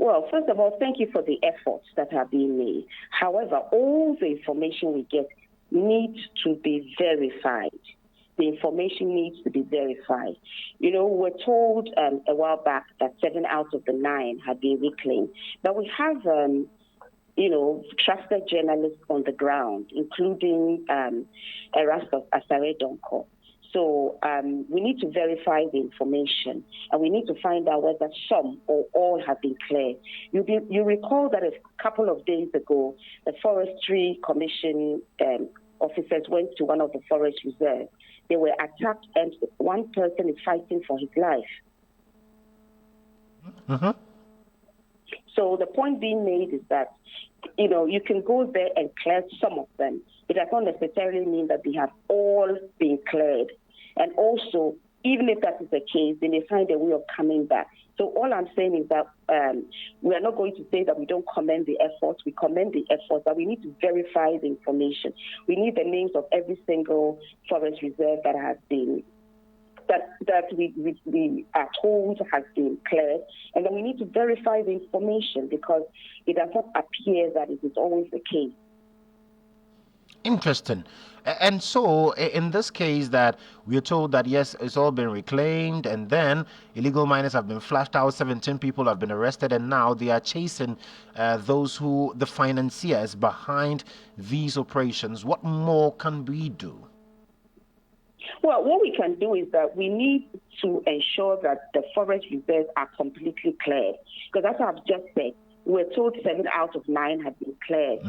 Well, first of all, thank you for the efforts that are being made. However, all the information we get needs to be verified. The information needs to be verified. We're told a while back that 7 out of the 9 had been reclaimed. But we have, trusted journalists on the ground, including Erastus Asaredonko. So we need to verify the information, and we need to find out whether some or all have been cleared. You recall that a couple of days ago, the Forestry Commission officers went to one of the forest reserves. They were attacked, and one person is fighting for his life. Mm-hmm. So the point being made is that, you can go there and clear some of them. It does not necessarily mean that they have all been cleared. And also, even if that is the case, they may find a way of coming back. So all I'm saying is that we are not going to say that we don't commend the efforts. We commend the efforts, but we need to verify the information. We need the names of every single forest reserve that has been that we are told has been cleared, and then we need to verify the information because it does not appear that it is always the case. Interesting. And so, in this case, that we are told that yes, it's all been reclaimed, and then illegal miners have been flashed out. 17 people have been arrested, and now they are chasing the financiers behind these operations. What more can we do? Well, what we can do is that we need to ensure that the forest reserves are completely cleared. Because as I've just said, we're told 7 out of 9 have been cleared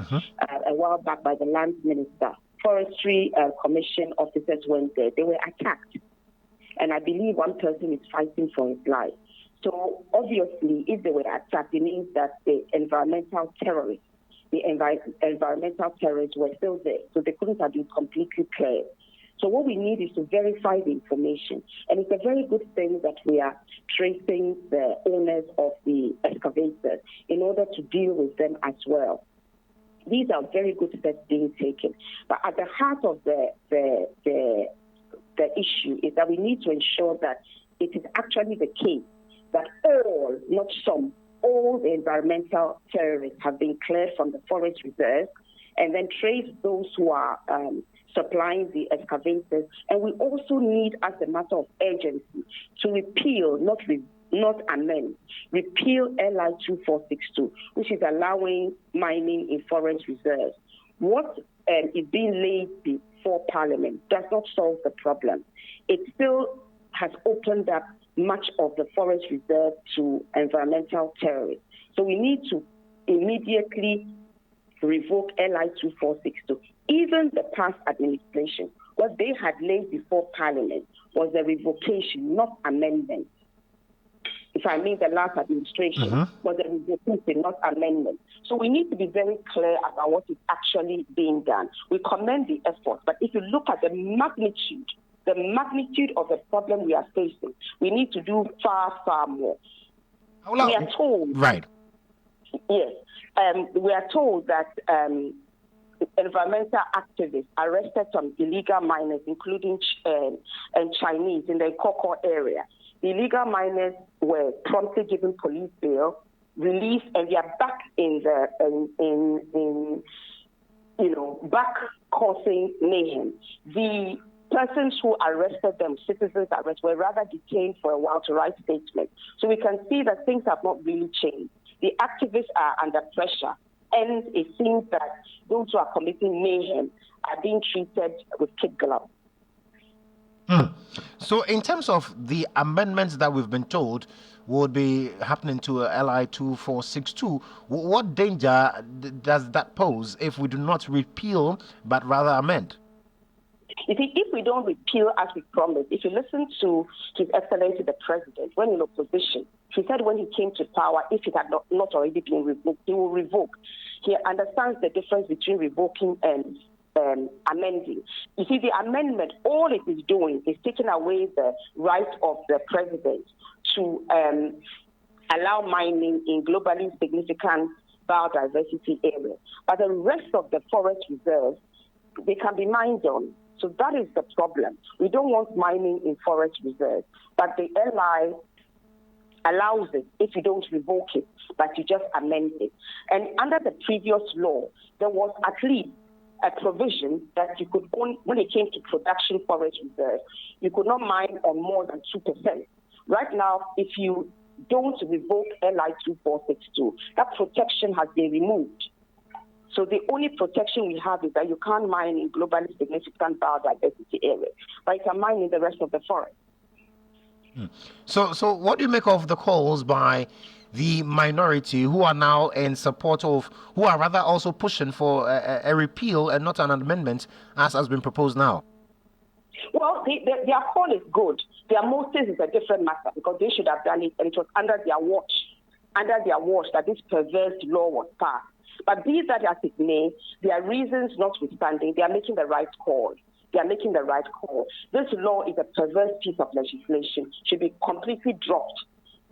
a while back by the land minister. Forestry Commission officers went there. They were attacked. And I believe one person is fighting for his life. So obviously, if they were attacked, it means that the environmental terrorists were still there. So they couldn't have been completely cleared. So what we need is to verify the information. And it's a very good thing that we are tracing the owners of the excavators in order to deal with them as well. These are very good steps being taken. But at the heart of the issue is that we need to ensure that it is actually the case that all, not some, all the environmental terrorists have been cleared from the forest reserves, and then trace those who are supplying the excavators. And we also need, as a matter of urgency, to repeal, not amend, repeal LI 2462, which is allowing mining in forest reserves. What is being laid before Parliament does not solve the problem. It still has opened up much of the forest reserve to environmental terrorists. So we need to immediately revoke LI 2462. Even the past administration, what they had laid before Parliament was a revocation, not amendment. If I mean the last administration, was a revocation, not amendment. So we need to be very clear about what is actually being done. We commend the effort, but if you look at the magnitude of the problem we are facing, we need to do far, far more. We are told, right? Yes, we are told that environmental activists arrested some illegal miners, including Chinese, in the Koko area. The illegal miners were promptly given police bail, released, and they are back back causing mayhem. The persons who arrested them, citizens arrested, were rather detained for a while to write statements. So we can see that things have not really changed. The activists are under pressure, and it seems that those who are committing mayhem are being treated with kid gloves. So in terms of the amendments that we've been told would be happening to LI 2462, what danger does that pose if we do not repeal but rather amend? You see, if we don't repeal as we promised, if you listen to His Excellency the President, when in opposition, he said when he came to power, if it had not already been revoked, he will revoke. He understands the difference between revoking and amending. You see, the amendment, all it is doing is taking away the right of the President to allow mining in globally significant biodiversity areas. But the rest of the forest reserves, they can be mined on. So that is the problem. We don't want mining in forest reserves. But the LI allows it if you don't revoke it, but you just amend it. And under the previous law, there was at least a provision that you could own, when it came to production forest reserve, you could not mine on more than 2%. Right now, if you don't revoke LI 2462, that protection has been removed. So the only protection we have is that you can't mine in globally significant biodiversity areas, but you can mine in the rest of the forest. So what do you make of the calls by the minority who are now in support of, who are rather also pushing for a repeal and not an amendment as has been proposed now? Well, their call is good. Their motives is a different matter because they should have done it, and it was under their watch that this perverse law was passed. But be that as it may, their reasons notwithstanding, they are making the right call. They are making the right call. This law is a perverse piece of legislation, should be completely dropped.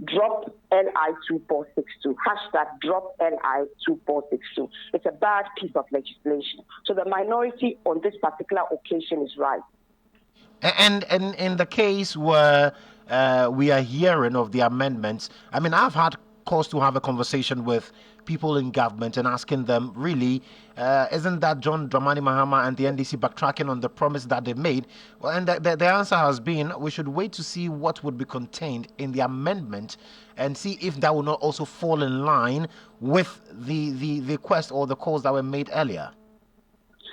Drop LI 2462. Hashtag drop LI 2462. It's a bad piece of legislation. So the minority on this particular occasion is right. And in the case where we are hearing of the amendments, I mean, I've had cause to have a conversation with people in government and asking them, really, isn't that John Dramani Mahama and the NDC backtracking on the promise that they made? Well, and the answer has been, we should wait to see what would be contained in the amendment and see if that will not also fall in line with the request or the calls that were made earlier.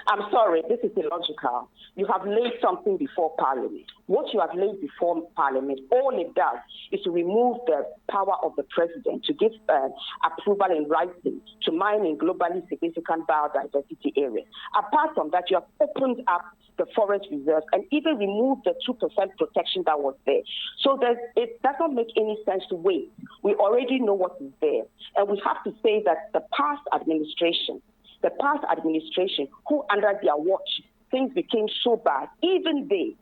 I'm sorry, this is illogical. You have laid something before Parliament. What you have laid before Parliament, all it does is to remove the power of the President to give approval in writing to mine in globally significant biodiversity areas. Apart from that, you have opened up the forest reserves and even removed the 2% protection that was there. So it does not make any sense to wait. We already know what is there. And we have to say that the past administration, who under their watch, things became so bad, even they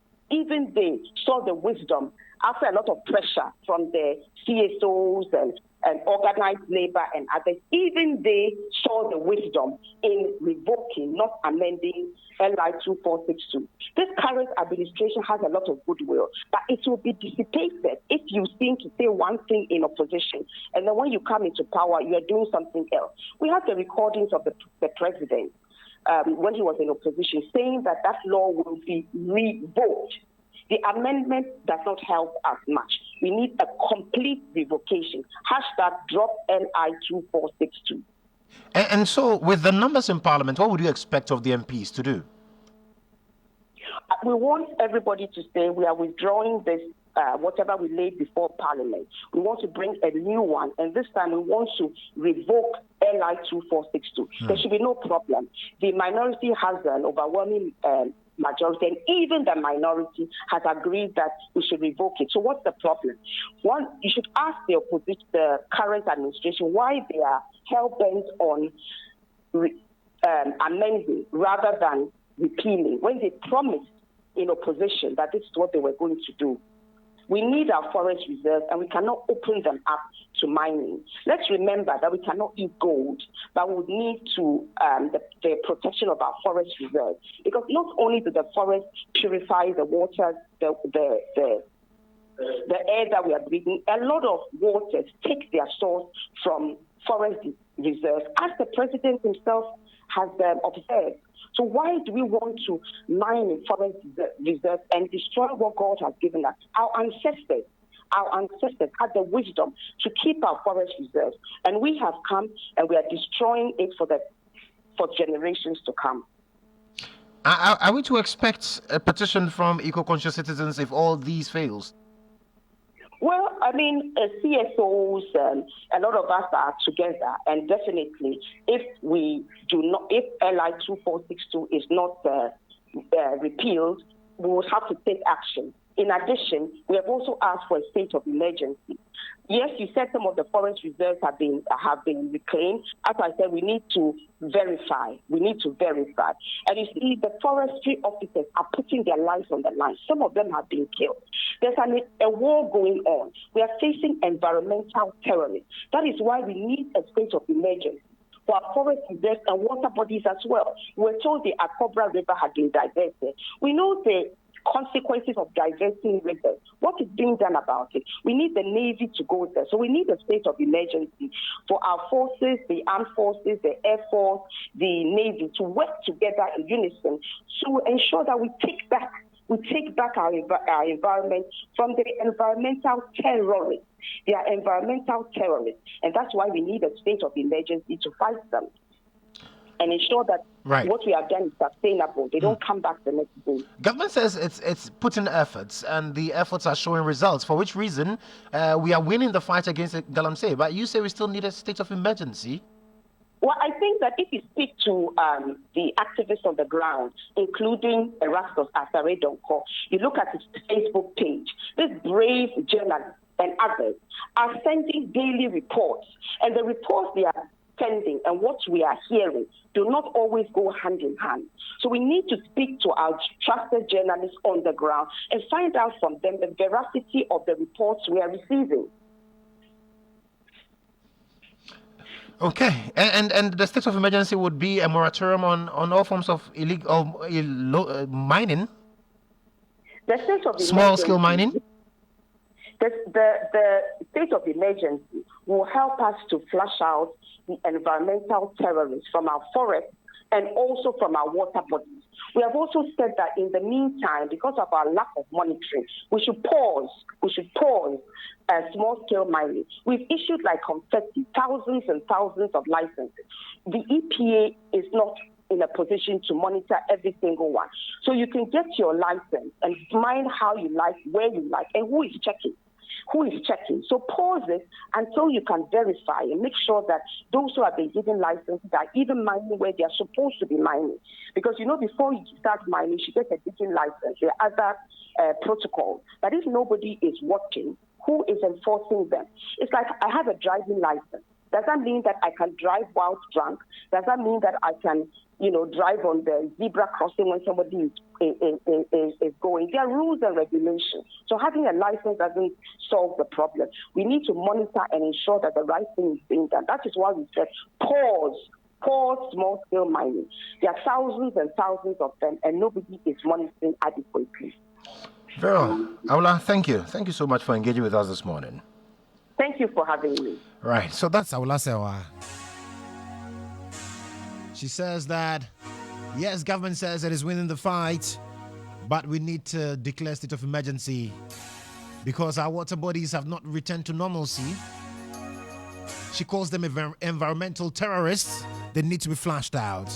saw the wisdom after a lot of pressure from the CSOs and organized labor and others, even they saw the wisdom in revoking, not amending LI 2462. This current administration has a lot of goodwill, but it will be dissipated if you seem to say one thing in opposition, and then when you come into power, you are doing something else. We have the recordings of the president when he was in opposition saying that law will be revoked. The amendment does not help us much. We need a complete revocation. Hashtag drop LI 2462. And so, with the numbers in Parliament, what would you expect of the MPs to do? We want everybody to say we are withdrawing this, whatever we laid before Parliament. We want to bring a new one, and this time we want to revoke LI 2462. There should be no problem. The minority has an overwhelming majority, and even the minority has agreed that we should revoke it. So what's the problem? One, you should ask the opposition, the current administration, why they are hell-bent on amending rather than repealing, when they promised in opposition that this is what they were going to do. We need our forest reserves, and we cannot open them up to mining. Let's remember that we cannot eat gold, but we need to the protection of our forest reserves, because not only do the forests purify the water, the air that we are breathing, a lot of waters take their source from forest reserves, as the president himself has observed. So why do we want to mine in forest reserves and destroy what God has given us? Our ancestors had the wisdom to keep our forest reserves, and we have come and we are destroying it for generations to come. Are we to expect a petition from eco-conscious citizens if all these fails? Well, I mean, CSOs, a lot of us are together, and definitely, if LI 2462 is not repealed, we will have to take action. In addition, we have also asked for a state of emergency. Yes, you said some of the forest reserves have been reclaimed. As I said, we need to verify. And you see, the forestry officers are putting their lives on the line. Some of them have been killed. There's a war going on. We are facing environmental terrorism. That is why we need a state of emergency for our forest reserves and water bodies as well. We were told the Akobra River had been diverted. We know the consequences of diverting rivers. What is being done about it? We need the Navy to go there. So we need a state of emergency for our forces, the armed forces, the Air Force, the Navy to work together in unison to ensure that we take back our environment from the environmental terrorists. They are environmental terrorists, and that's why we need a state of emergency to fight them and ensure that what we have done is sustainable. They don't come back the next day. Government says it's putting efforts, and the efforts are showing results, for which reason we are winning the fight against Galamsey. But you say we still need a state of emergency? Well, I think that if you speak to the activists on the ground, including Erastus Asaredonko, you look at his Facebook page, this brave journalist and others are sending daily reports. And the reports they are sending and what we are hearing do not always go hand in hand. So we need to speak to our trusted journalists on the ground and find out from them the veracity of the reports we are receiving. Okay, and the state of emergency would be a moratorium on all forms of illegal mining, the state of small-scale mining. The state of emergency will help us to flush out the environmental terrorists from our forests and also from our water bodies. We have also said that in the meantime, because of our lack of monitoring, we should pause small-scale mining. We've issued like confetti, thousands and thousands of licenses. The EPA is not in a position to monitor every single one. So you can get your license and mine how you like, where you like, and who is checking. So pause it until you can verify and make sure that those who have been given licenses are even mining where they are supposed to be mining. Because, before you start mining, you should get a digging license. There are other protocols. But if nobody is watching, who is enforcing them? It's like I have a driving license. Does that mean that I can drive while drunk? Does that mean that I can, drive on the zebra crossing when somebody is going? There are rules and regulations. So having a license doesn't solve the problem. We need to monitor and ensure that the right thing is being done. That is why we said pause small-scale mining. There are thousands and thousands of them, and nobody is monitoring adequately. Very well. Aula, thank you. Thank you so much for engaging with us this morning. Thank you for having me. Right. So that's Aula Sewa. She says that, yes, government says it is winning the fight, but we need to declare state of emergency because our water bodies have not returned to normalcy. She calls them environmental terrorists. They need to be flushed out.